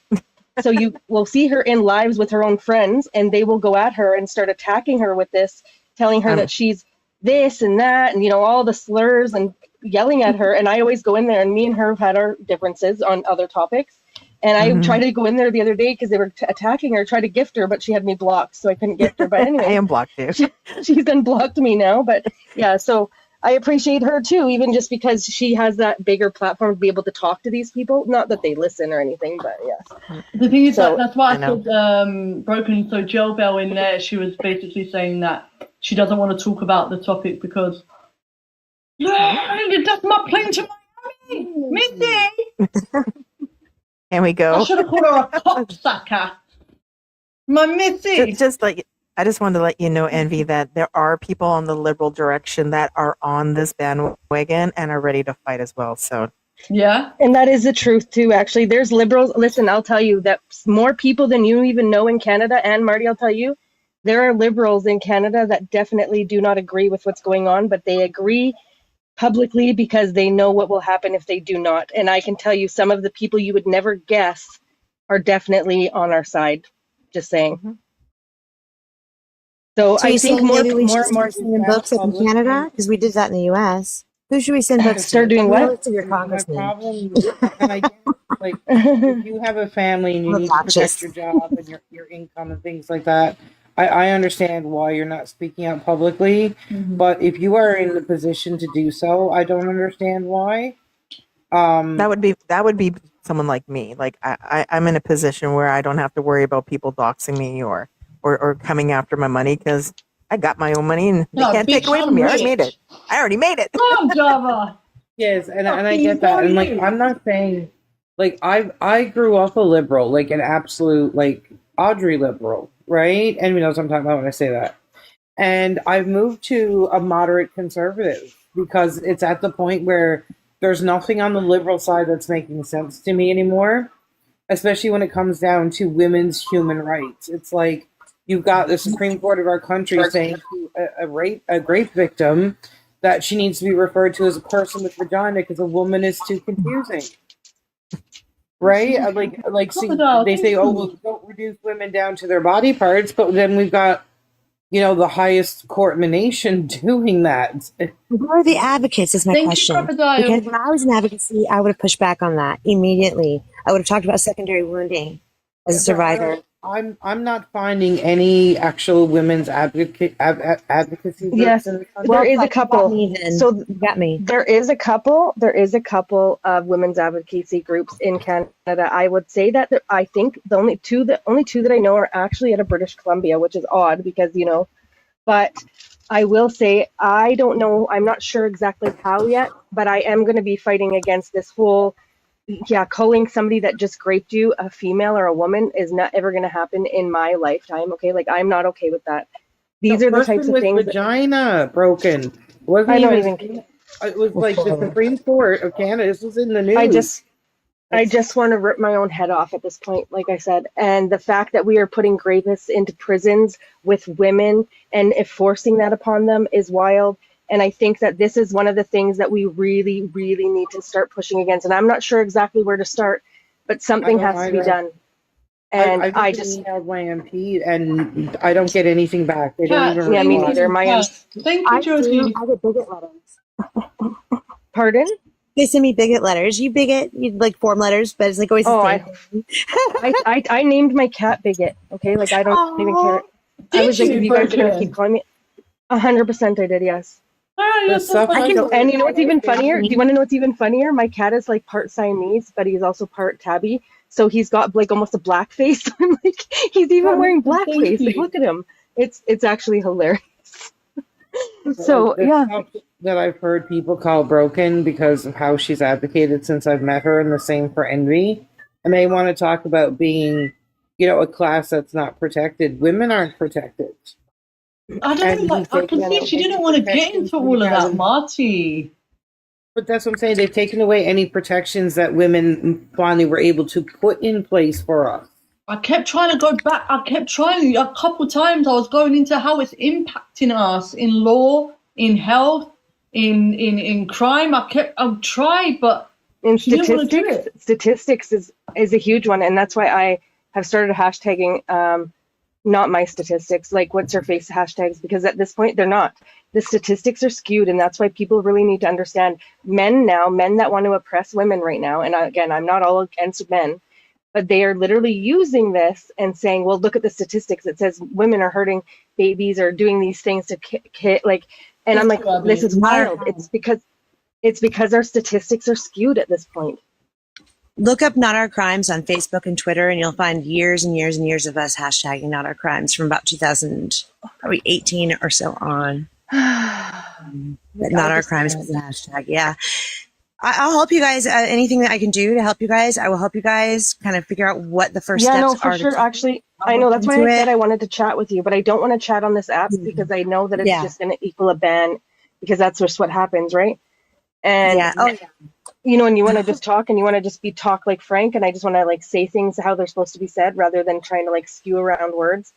Speaker 10: So you will see her in lives with her own friends, and they will go at her and start attacking her with this, telling her that she's this and that, and, you know, all the slurs and yelling at her. And I always go in there, and me and her have had our differences on other topics. And I tried to go in there the other day because they were attacking her, try to gift her, but she had me blocked, so I couldn't gift her. But anyway,
Speaker 11: I am blocked too.
Speaker 10: She's unblocked me now. But yeah, so I appreciate her too, even just because she has that bigger platform to be able to talk to these people. Not that they listen or anything, but yes.
Speaker 2: The thing is that's why I said Broken. So Jill Bell in there, she was basically saying that she doesn't want to talk about the topic because that's my plane to Miami, Missy.
Speaker 11: Can we go?
Speaker 2: I should have called her a cocksucker. My Missy.
Speaker 11: Just like, I just wanted to let you know, Envy, that there are people on the liberal direction that are on this bandwagon and are ready to fight as well. So
Speaker 2: yeah.
Speaker 10: And that is the truth too, actually. There's liberals. Listen, I'll tell you that more people than you even know in Canada, and Marty, I'll tell you, there are liberals in Canada that definitely do not agree with what's going on, but they agree publicly because they know what will happen if they do not. And I can tell you some of the people you would never guess are definitely on our side. Just saying.
Speaker 3: Mm-hmm.
Speaker 10: So I
Speaker 3: you
Speaker 10: think
Speaker 3: maybe we should start sending books up in Canada, because we did that in the U.S. Who should we send books to?
Speaker 10: Start doing what?
Speaker 3: To your congressman.
Speaker 8: And I guess, like, if you have a family and you need to protect your job and your income and things like that, I understand why you're not speaking out publicly. But if you are in the position to do so, I don't understand why.
Speaker 11: That would be someone like me. Like I'm in a position where I don't have to worry about people doxing me or coming after my money, because I got my own money and they can't take away from me. I already made it.
Speaker 2: Oh, Java.
Speaker 8: Yes, and I get that. And like, I'm not saying, like, I grew up a liberal, like an absolute, like, Audrey liberal, right? And you know what I'm talking about when I say that. And I've moved to a moderate conservative because it's at the point where there's nothing on the liberal side that's making sense to me anymore, especially when it comes down to women's human rights. It's like, you've got the Supreme Court of our country saying to a rape victim that she needs to be referred to as a person with vagina because a woman is too confusing. Right? Like see, they say, oh, well, don't reduce women down to their body parts, but then we've got the highest court in the nation doing that.
Speaker 3: Who are the advocates is my
Speaker 2: Thank you,
Speaker 3: question.
Speaker 2: Crocodile.
Speaker 3: Because when I was in advocacy, I would have pushed back on that immediately. I would have talked about secondary wounding as a survivor.
Speaker 8: I'm not finding any actual women's advocacy groups
Speaker 10: Yes,
Speaker 8: in the country.
Speaker 10: there is a
Speaker 3: You got
Speaker 10: couple.
Speaker 3: me then.
Speaker 10: So
Speaker 3: You got me.
Speaker 10: there is a couple of women's advocacy groups in Canada. I would say that I think the only two that I know are actually out of British Columbia, which is odd because but I will say I don't know. I'm not sure exactly how yet, but I am going to be fighting against this whole calling somebody that just raped you a female or a woman is not ever going to happen in my lifetime. Okay, like I'm not okay with that. These are the types of things.
Speaker 8: Vagina broken. Wasn't
Speaker 10: I don't
Speaker 8: even.
Speaker 10: even.
Speaker 8: It was like the Supreme Court of Canada. This was in the news.
Speaker 10: I just want to rip my own head off at this point, like I said. And the fact that we are putting rapists into prisons with women and forcing that upon them is wild. And I think that this is one of the things that we really, really need to start pushing against. And I'm not sure exactly where to start, but something has to be done. And I just
Speaker 8: emailed my MP and I don't get anything back. They don't even
Speaker 10: me
Speaker 8: reply.
Speaker 10: neither.
Speaker 2: Thank you, Georgie.
Speaker 3: I get bigot letters.
Speaker 10: Pardon?
Speaker 3: They send me bigot letters. You bigot, you like form letters, but it's like always the same thing.
Speaker 10: I named my cat Bigot. Okay, like I don't even care. I was like, if you guys are gonna keep calling me, 100% I did. Yes. And you know what's even funnier? Do you want to know what's even funnier? My cat is like part Siamese, but he's also part tabby. So he's got like almost a black face. I'm like, he's even wearing blackface. Like, look at him. It's actually hilarious. So yeah.
Speaker 8: That I've heard people call broken because of how she's advocated since I've met her, and the same for Envyy. And they want to talk about being, a class that's not protected. Women aren't protected.
Speaker 2: I can see she didn't want to get into all of that, Marty.
Speaker 8: But that's what I'm saying. They've taken away any protections that women finally were able to put in place for us.
Speaker 2: I kept trying to go back. I kept trying a couple times. I was going into how it's impacting us in law, in health, in crime. I've tried, but
Speaker 10: in statistics is a huge one, and that's why I have started hashtagging not my statistics, like what's her face hashtags, because at this point they're not. The statistics are skewed, and that's why people really need to understand men that want to oppress women right now. And again, I'm not all against men, but they are literally using this and saying, well, look at the statistics. It says women are hurting babies or doing these things to and I'm like, this is wild. It's because our statistics are skewed at this point.
Speaker 3: Look up Not Our Crimes on Facebook and Twitter, and you'll find years and years and years of us hashtagging Not Our Crimes from about 2018 or so on. Not Our Crimes was the hashtag. Yeah. I'll help you guys. Anything that I can do to help you guys, I will help you guys kind of figure out what the first steps are.
Speaker 10: Yeah, no, for sure. Actually, I know that's why I said I wanted to chat with you, but I don't want to chat on this app because I know that it's just going to equal a ban because that's just what happens, right? And and you want to just talk and you want to just talk like Frank, and I just want to like say things how they're supposed to be said rather than trying to like skew around words.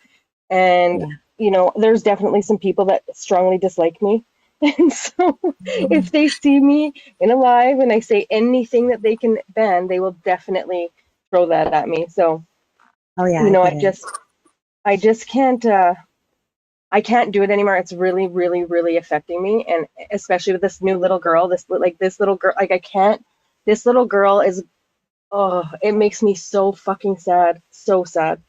Speaker 10: And there's definitely some people that strongly dislike me. And so if they see me in a live and I say anything that they can ban, they will definitely throw that at me. So, I just can't, I can't do it anymore. It's really, really, really affecting me. And especially with this new little girl, this little girl, like I can't, this little girl is, it makes me so fucking sad. So sad.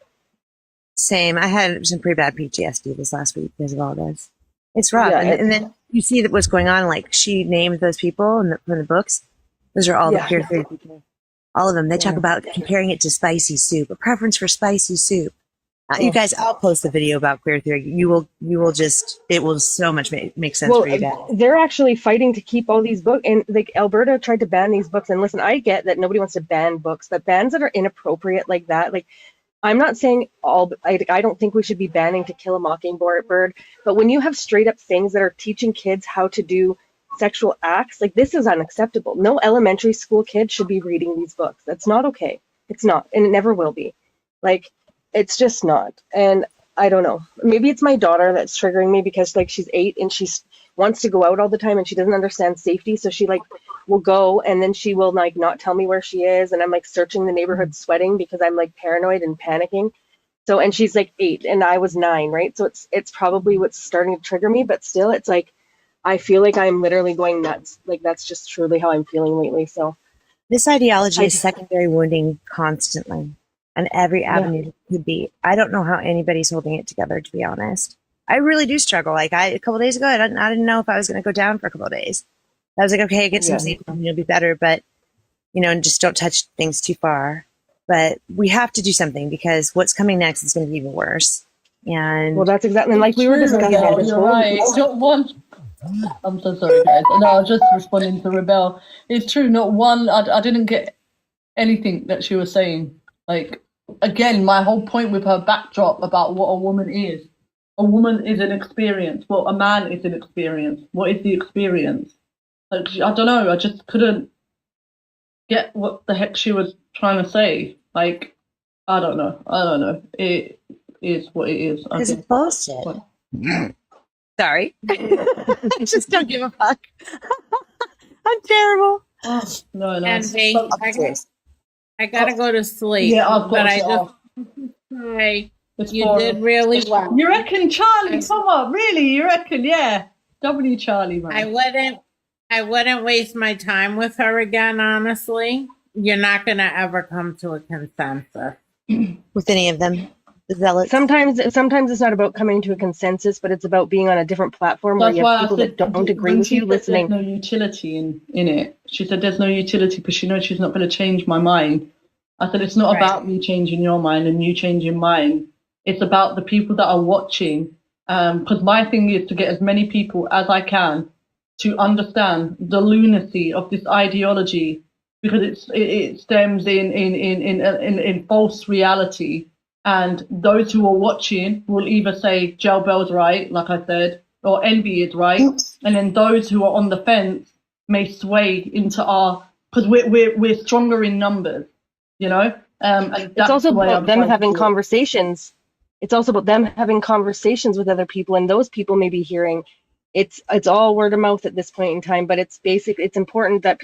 Speaker 3: Same. I had some pretty bad PTSD this last week because of all this. It's rough. And then you see that what's going on. Like she named those people in the books. Those are all the queer theory people. All of them. They talk about comparing it to spicy soup, a preference for spicy soup. You guys, I'll post the video about queer theory. You will just, it will so much make sense for you guys.
Speaker 10: They're actually fighting to keep all these books, and like Alberta tried to ban these books. And listen, I get that nobody wants to ban books, but bans that are inappropriate like that, like I'm not saying I don't think we should be banning To Kill a Mockingbird, but when you have straight up things that are teaching kids how to do sexual acts, like this is unacceptable. No elementary school kid should be reading these books. That's not okay. It's not, and it never will be. Like, it's just not. And I don't know. Maybe it's my daughter that's triggering me because like she's 8 and she wants to go out all the time and she doesn't understand safety. So she like will go and then she will like not tell me where she is. And I'm like searching the neighborhood sweating because I'm like paranoid and panicking. So, and she's like 8 and I was 9, right? So it's probably what's starting to trigger me, but still it's like, I feel like I'm literally going nuts. Like that's just truly how I'm feeling lately. So
Speaker 3: This ideology
Speaker 10: I
Speaker 3: is secondary wounding constantly, and every
Speaker 10: yeah,
Speaker 3: avenue it could be. I don't know how anybody's holding it together, to be honest. I really do struggle. Like a couple days ago, I didn't know if I was going to go down for a couple of days. I was like, okay, get some
Speaker 10: yeah.
Speaker 3: sleep and you'll be better, but and just don't touch things too far. But we have to do something because what's coming next is going to be even worse. And
Speaker 10: Well, that's exactly, and like we were discussing this
Speaker 2: You're
Speaker 10: whole,
Speaker 2: right. Not one. I'm so sorry, guys. No, I was just responding to Rebel. It's true. Not one. I didn't get anything that she was saying. Like, again, my whole point with her backdrop about what a woman is. A woman is an experience. Well, a man is an experience. What is the experience? Like, I don't know. I just couldn't get what the heck she was trying to say. Like, I don't know. It is what it is.
Speaker 3: because it's bullshit. Sorry. I just don't give a fuck. I'm terrible.
Speaker 2: Oh, no.
Speaker 1: Envyy, I gotta go to sleep.
Speaker 2: Yeah, I've got
Speaker 1: but
Speaker 2: to
Speaker 1: I
Speaker 2: get
Speaker 1: just
Speaker 2: off.
Speaker 1: say
Speaker 2: It's
Speaker 1: you
Speaker 2: boring.
Speaker 1: did really well.
Speaker 2: You reckon, Charlie? Come on, really? You reckon? Yeah. W Charlie, man.
Speaker 1: I wouldn't waste my time with her again, honestly. You're not gonna ever come to a consensus.
Speaker 3: With any of them. The zealots.
Speaker 10: sometimes it's not about coming to a consensus, but it's about being on a different platform where
Speaker 2: That's
Speaker 10: you
Speaker 2: why
Speaker 10: have
Speaker 2: I
Speaker 10: people
Speaker 2: said
Speaker 10: that don't agree
Speaker 2: when
Speaker 10: with
Speaker 2: she
Speaker 10: you
Speaker 2: said
Speaker 10: listening.
Speaker 2: there's no utility in it. She said there's no utility because she knows she's not going to change my mind. I said it's not about me changing your mind and you changing mine. It's about the people that are watching. Because my thing is to get as many people as I can to understand the lunacy of this ideology, because it stems in false reality. And those who are watching will either say Gel Bell's right, like I said, or Envyy is right, and then those who are on the fence may sway into our, because we're stronger in numbers, And
Speaker 10: It's
Speaker 2: that's
Speaker 10: also
Speaker 2: the way
Speaker 10: about
Speaker 2: I'm
Speaker 10: them
Speaker 2: trying to
Speaker 10: having
Speaker 2: do it.
Speaker 10: conversations. It's also about them having conversations with other people, and those people may be hearing. It's all word of mouth at this point in time, but it's important that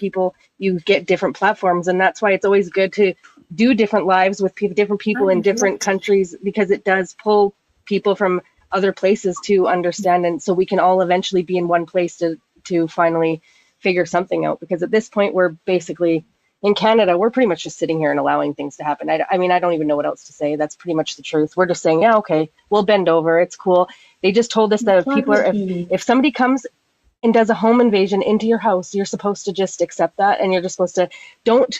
Speaker 10: you get different platforms, and that's why it's always good to do different lives with different people in different countries, because it does pull people from other places to understand, and so we can all eventually be in one place to finally figure something out. Because at this point, we're basically in Canada, we're pretty much just sitting here and allowing things to happen. I mean, I don't even know what else to say. That's pretty much the truth. We're just saying, yeah, okay, we'll bend over. It's cool. They just told us that if somebody comes and does a home invasion into your house, you're supposed to just accept that, and you're just supposed to don't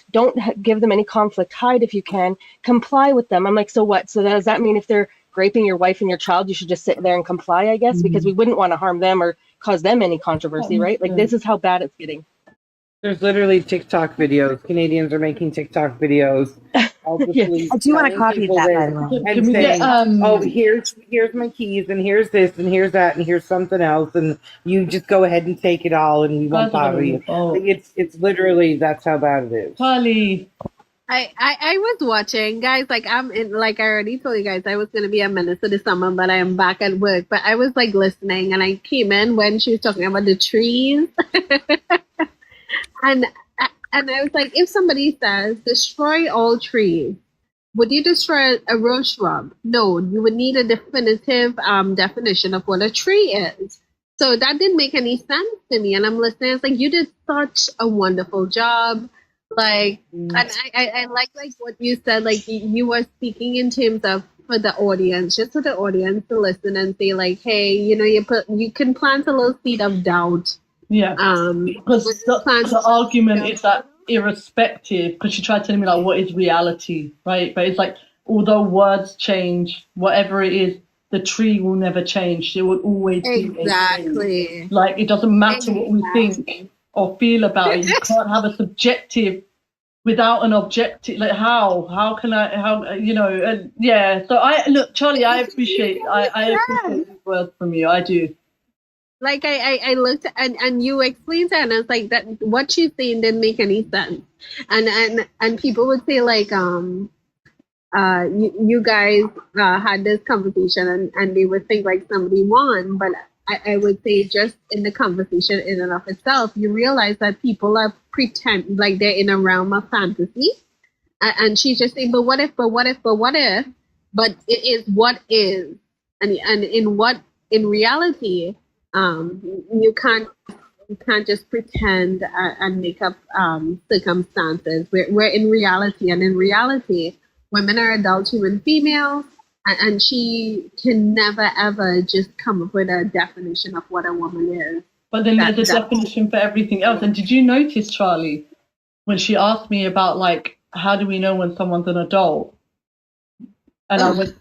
Speaker 10: give them any conflict. Hide if you can. Comply with them. I'm like, so what? So does that mean if they're raping your wife and your child, you should just sit there and comply? I guess because we wouldn't want to harm them or cause them any controversy, right? Like this is how bad it's getting.
Speaker 8: There's literally TikTok videos. Canadians are making TikTok videos.
Speaker 10: Yes.
Speaker 3: I do want to copy that, by the way.
Speaker 8: And saying, oh, here's my keys, and here's this, and here's that, and here's something else, and you just go ahead and take it all, and we won't bother you. Like, it's literally, that's how bad it is.
Speaker 2: Charlie.
Speaker 12: I was watching, guys. Like I already told you guys, I was gonna be a minister this summer, but I am back at work. But I was like listening, and I came in when she was talking about the trees, and I was like, if somebody says destroy all trees, would you destroy a rose shrub? No, you would need a definitive definition of what a tree is. So that didn't make any sense to me. And I'm listening. It's like, you did such a wonderful job. Like, and I like what you said. Like you were speaking in terms of for the audience, just for the audience to listen and say like, hey, you can plant a little seed of doubt.
Speaker 2: Yeah. Because the argument is that irrespective, because she tried telling me like what is reality, right? But it's like, although words change, whatever it is, the tree will never change. It will always be a tree. Like it doesn't matter what we think or feel about it. You can't have a subjective without an objective. Like how can I yeah. So look, Charlie, I appreciate these words from you. I do.
Speaker 12: Like I looked and you explained that, and I was like, that what she's saying didn't make any sense. And people would say like you guys had this conversation and they would think like somebody won, but I would say just in the conversation in and of itself, you realize that people are pretend like they're in a realm of fantasy. And she's just saying, but what if? but it is what is, and in reality, you can't just pretend and make up circumstances. We're in reality, and in reality, women are adult human females, and she can never ever just come up with a definition of what a woman is.
Speaker 2: But then there's a definition for everything else. And did you notice, Charlie, when she asked me about, like, how do we know when someone's an adult? And I went,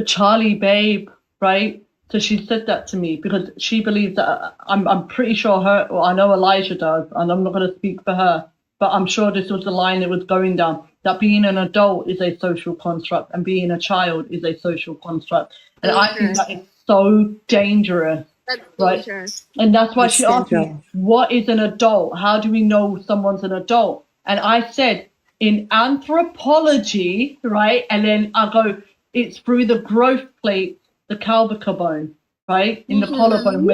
Speaker 2: Charlie, babe, right? So she said that to me because she believes that I'm pretty sure I know Elijah does, and I'm not going to speak for her, but I'm sure this was the line it was going down, that being an adult is a social construct and being a child is a social construct. And I think that is so dangerous.
Speaker 12: That's
Speaker 2: right?
Speaker 12: dangerous.
Speaker 2: And that's why she asked me, what is an adult? How do we know someone's an adult? And I said, in anthropology, right? And then I go, it's through the growth plate, the calvica bone, right? In the collarbone.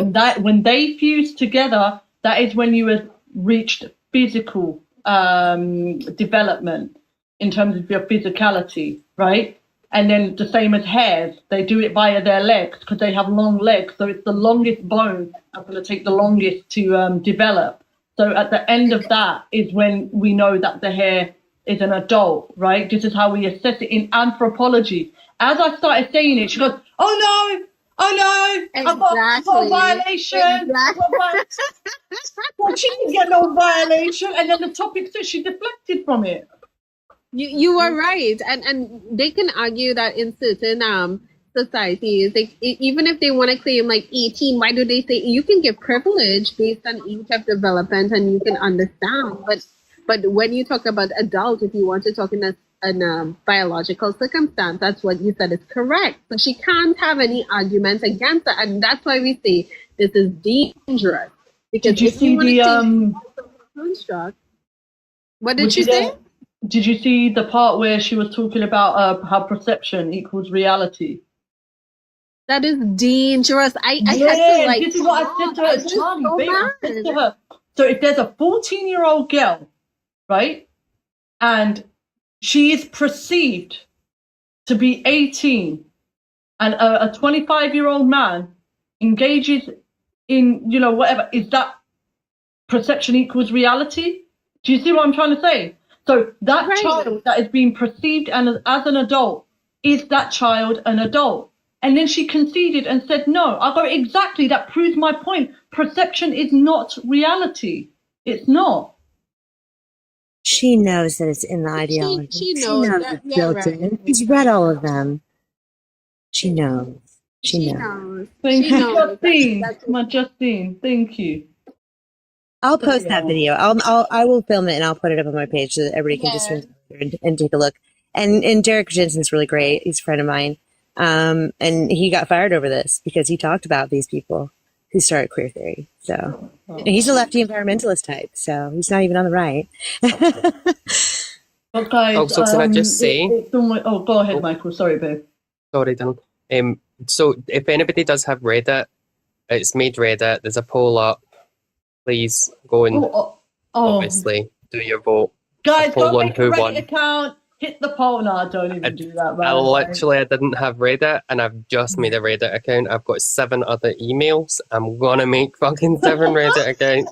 Speaker 2: When they fuse together, that is when you have reached physical development in terms of your physicality, right? And then the same as hairs, they do it via their legs because they have long legs. So it's the longest bone that's going to take the longest to develop. So at the end of that is when we know that the hair is an adult, right? This is how we assess it in anthropology. As I started saying it, she goes, oh no,
Speaker 12: exactly.
Speaker 2: I've got a violation. Well, she didn't get no violation. And then the topic said she deflected from it.
Speaker 12: You are right, and they can argue that in certain societies, even if they want to claim like 18, why do they say you can get privilege based on age of development and you can understand? But when you talk about adult, if you want to talk in a biological circumstance, that's what you said is correct. So she can't have any arguments against that, and that's why we say this is dangerous. Because
Speaker 2: did you see the
Speaker 12: construct? What did she say?
Speaker 2: Did you see the part where she was talking about how perception equals reality?
Speaker 12: That is dangerous. I had to like.
Speaker 2: This is what I said to her, Charlie, babe. I said to her. So if there's a 14-year-old girl, right, and she is perceived to be 18, and a 25-year-old man engages in, whatever, is that perception equals reality? Do you see what I'm trying to say? So that child that is being perceived as an adult, is that child an adult? And then she conceded and said, no. I go, exactly, that proves my point. Perception is not reality. It's not.
Speaker 3: She knows that it's in the ideology.
Speaker 12: She knows
Speaker 3: it's built in. She's read all of them. She knows. She knows.
Speaker 2: Thank you, Justine. My Justine, thank you.
Speaker 3: I'll post that video. I will film it and I'll put it up on my page so that everybody can just and take a look. And Derek Jensen's really great. He's a friend of mine. And he got fired over this because he talked about these people who started queer theory. So and he's a lefty environmentalist type, so he's not even on the right.
Speaker 2: Okay.
Speaker 4: Also, can I just say?
Speaker 2: Go ahead, Michael. Sorry, babe.
Speaker 4: Sorry, Dylan. So if anybody does have Reddit, it's made Reddit. There's a poll up. Please go and obviously do your vote.
Speaker 2: Guys, go make a Reddit account. Hit the poll. No, I don't even do that.
Speaker 4: I didn't have Reddit, and I've just made a Reddit account. I've got 7 other emails. I'm gonna make fucking 7 Reddit accounts.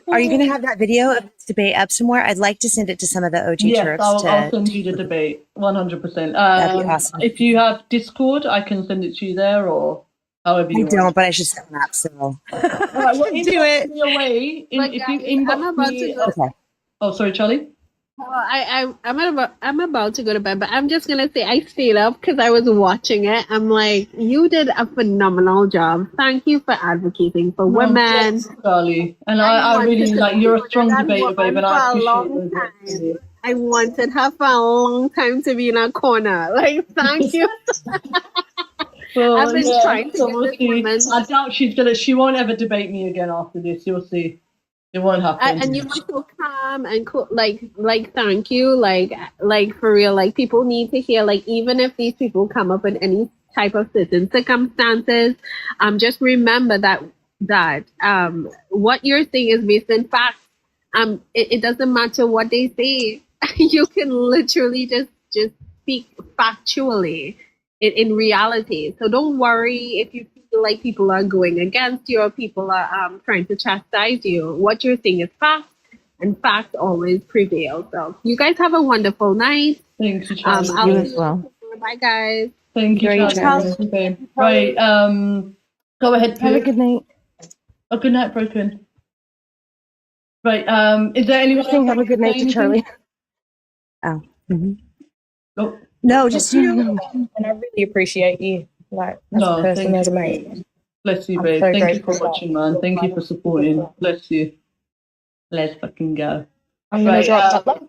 Speaker 3: Are you gonna have that video of this debate up somewhere? I'd like to send it to some of the OG Turks.
Speaker 2: I'll send you the debate. 100%.
Speaker 3: That'd be awesome.
Speaker 2: If you have Discord, I can send it to you there, or however you want.
Speaker 3: I don't, but I should set one up. So
Speaker 2: right, well, do it. Away, if you inbox me. Okay. Oh, sorry, Charlie.
Speaker 12: I'm about to go to bed, but I'm just gonna say I stayed up because I was watching it. I'm like, you did a phenomenal job. Thank you for advocating for women,
Speaker 2: Charlie. And I really like. You're a strong debater, babe, and I appreciate it.
Speaker 12: I wanted her for a long time to be in a corner. Like, thank you. I've been trying to get this woman.
Speaker 2: I doubt she won't ever debate me again after this. You'll see. It won't happen.
Speaker 12: And you were so calm and cool. Like, thank you. Like for real. Like, people need to hear. Like, even if these people come up in any type of certain circumstances, just remember that what you're saying is based in fact. It doesn't matter what they say. you can literally just speak factually in reality. So don't worry if you feel like people are going against you or people are trying to chastise you. What you're saying is fact, and fact always prevails. So you guys have a wonderful night.
Speaker 2: Thank you, Charlie.
Speaker 12: I'll
Speaker 11: You
Speaker 12: see
Speaker 11: as
Speaker 12: you
Speaker 11: well.
Speaker 12: later. Bye, guys.
Speaker 2: Thank you,
Speaker 5: Enjoy
Speaker 2: Charlie.
Speaker 5: each other.
Speaker 2: Okay. Right. Go ahead,
Speaker 10: Have a
Speaker 2: Pooh.
Speaker 10: good night.
Speaker 2: Oh, good night, Broken. Right. Is there anyone else
Speaker 10: Saying
Speaker 2: that
Speaker 10: have a good
Speaker 2: wants
Speaker 10: night
Speaker 2: say
Speaker 10: to Charlie.
Speaker 3: Oh. Mhm.
Speaker 2: anything?
Speaker 3: No, just you.
Speaker 9: And I really appreciate you, like, as a
Speaker 2: No,
Speaker 9: person,
Speaker 2: thank
Speaker 9: as a
Speaker 2: you.
Speaker 9: mate.
Speaker 2: Bless you,
Speaker 9: I'm
Speaker 2: babe.
Speaker 9: so
Speaker 2: Thank you
Speaker 9: grateful
Speaker 2: for
Speaker 9: for
Speaker 2: watching,
Speaker 9: that.
Speaker 2: man. Thank you for supporting. Bless you. Let's fucking go.
Speaker 9: I'm gonna
Speaker 2: Right.
Speaker 9: drop that.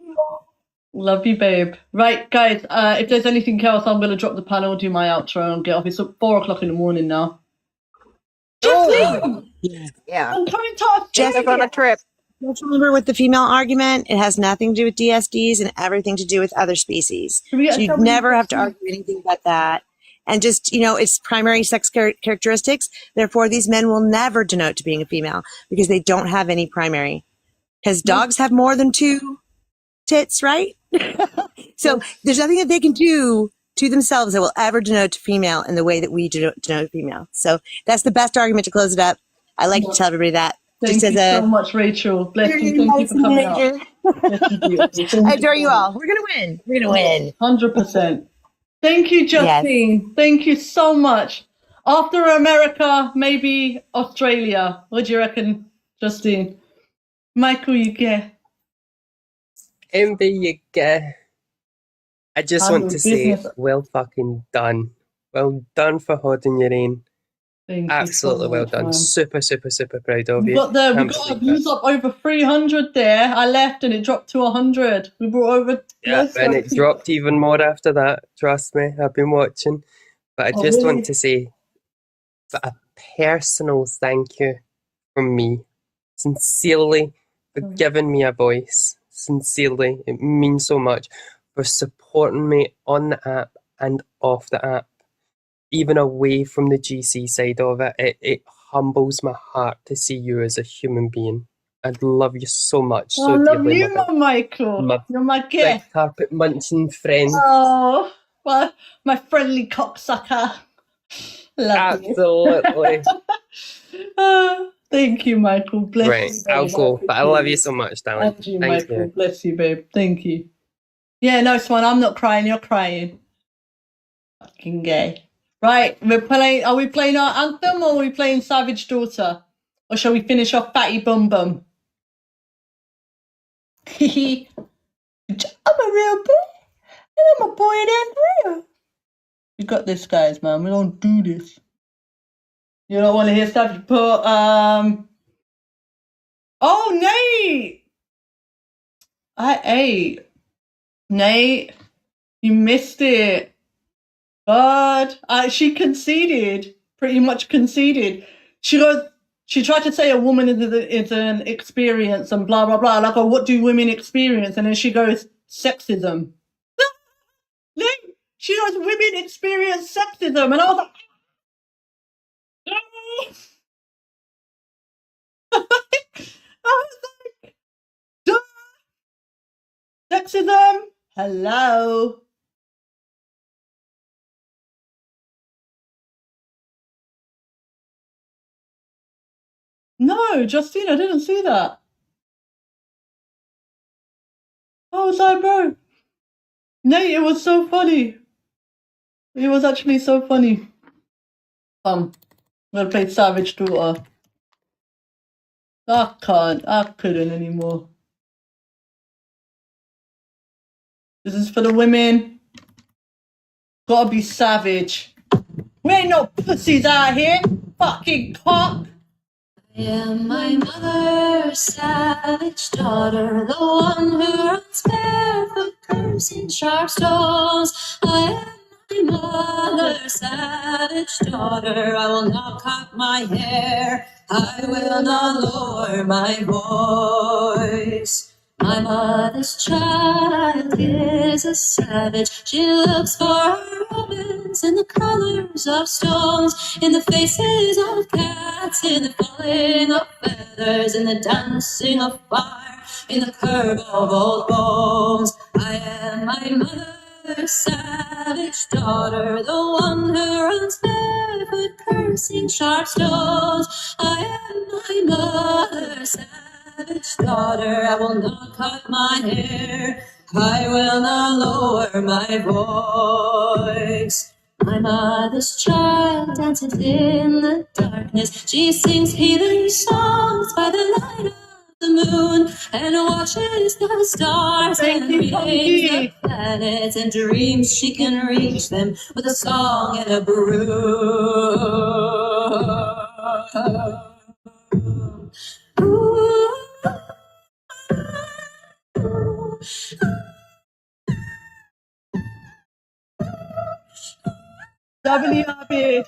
Speaker 2: Love you, babe. Right, guys. If there's anything else, I'm gonna drop the panel, do my outro, and get off. It's 4:00 in the morning now.
Speaker 11: Oh,
Speaker 3: Yeah.
Speaker 11: yeah.
Speaker 2: I'm coming to Australia.
Speaker 3: Jeff,
Speaker 11: Jeff on a trip.
Speaker 3: just remember with the female argument, it has nothing to do with DSDs and everything to do with other species.
Speaker 2: Can we get
Speaker 3: So
Speaker 2: a
Speaker 3: you
Speaker 2: couple
Speaker 3: never
Speaker 2: of
Speaker 3: have to argue anything but that. And just, it's primary sex characteristics. Therefore, these men will never denote to being a female because they don't have any primary. Because dogs have more than 2 tits, right? So there's nothing that they can do to themselves that will ever denote to female in the way that we denote female. So that's the best argument to close it up. I like to tell everybody that.
Speaker 2: Thank you so much, Rachel. Bless you. Thank you for coming up. Bless you, beautiful.
Speaker 3: I adore you all. We're gonna win. We're gonna win.
Speaker 2: 100%. Thank you, Justine.
Speaker 3: Yes.
Speaker 2: Thank you so much. After America, maybe Australia. What do you reckon, Justine? Michael, you get.
Speaker 4: Envy, you get. I just want to say, well fucking done. Well done for holding your own.
Speaker 2: Thank
Speaker 4: Absolutely
Speaker 2: you so
Speaker 4: well
Speaker 2: much,
Speaker 4: done.
Speaker 2: man.
Speaker 4: Super, super, super proud of
Speaker 2: We
Speaker 4: you.
Speaker 2: got our
Speaker 4: Can't
Speaker 2: views up over 300 there. I left and it dropped to 100. We brought over.
Speaker 4: Yeah, and it dropped even more after that. Trust me, I've been watching. But I just want to say a personal thank you from me, sincerely, for giving me a voice. Sincerely, it means so much, for supporting me on the app and off the app, even away from the GC side of it. It humbles my heart to see you as a human being. I love you so much.
Speaker 2: I love you, my Michael. You're my guest.
Speaker 4: Big carpet munching friend.
Speaker 2: Oh, well, my friendly cocksucker. Love
Speaker 4: Absolutely.
Speaker 2: you. Thank you, Michael. Bless
Speaker 4: Right,
Speaker 2: you.
Speaker 4: I'll go. But I love you so much, darling.
Speaker 2: Thank you,
Speaker 4: Thank
Speaker 2: Michael.
Speaker 4: you.
Speaker 2: Bless you, babe. Thank you. Yeah, no, Swan, I'm not crying. You're crying. Fucking gay. Right, are we playing our anthem or are we playing Savage Daughter? Or shall we finish off Fatty Bum Bum? I'm a real boy. And I'm a boy that's real. We got this, guys, man. We don't do this. You don't want to hear Savage, but oh, Nate! Nate, you missed it. But she conceded, pretty much conceded. She tried to say a woman is an experience and blah, blah, blah. Like, oh, what do women experience? And then she goes, sexism. Nate, she goes, women experience sexism. And I was like, I was like, duh. Sexism? Hello? No, Justine, I didn't see that. I was like, bro. Nate, it was so funny. It was actually so funny. I'm gonna play Savage Daughter. I couldn't anymore. This is for the women. Gotta be savage. We ain't no pussies out here. Fucking cock.
Speaker 7: I am my mother's savage daughter, the one who runs barefoot, cursing sharp stones. I am my mother's savage daughter. I will not cut my hair. I will not lower my voice. My mother's child is a savage. She looks for her romance in the colors of stones, in the faces of cats, in the falling of feathers, in the dancing of fire, in the curve of old bones. I am my mother's savage daughter, the one who runs barefoot cursing sharp stones. I am my mother's savage daughter, I will not cut my hair, I will not lower my voice. My mother's child dances in the darkness. She sings heathen songs by the light of the moon and watches the stars and names the planets and dreams she can reach them with a song and a broom.
Speaker 2: Doubly happy.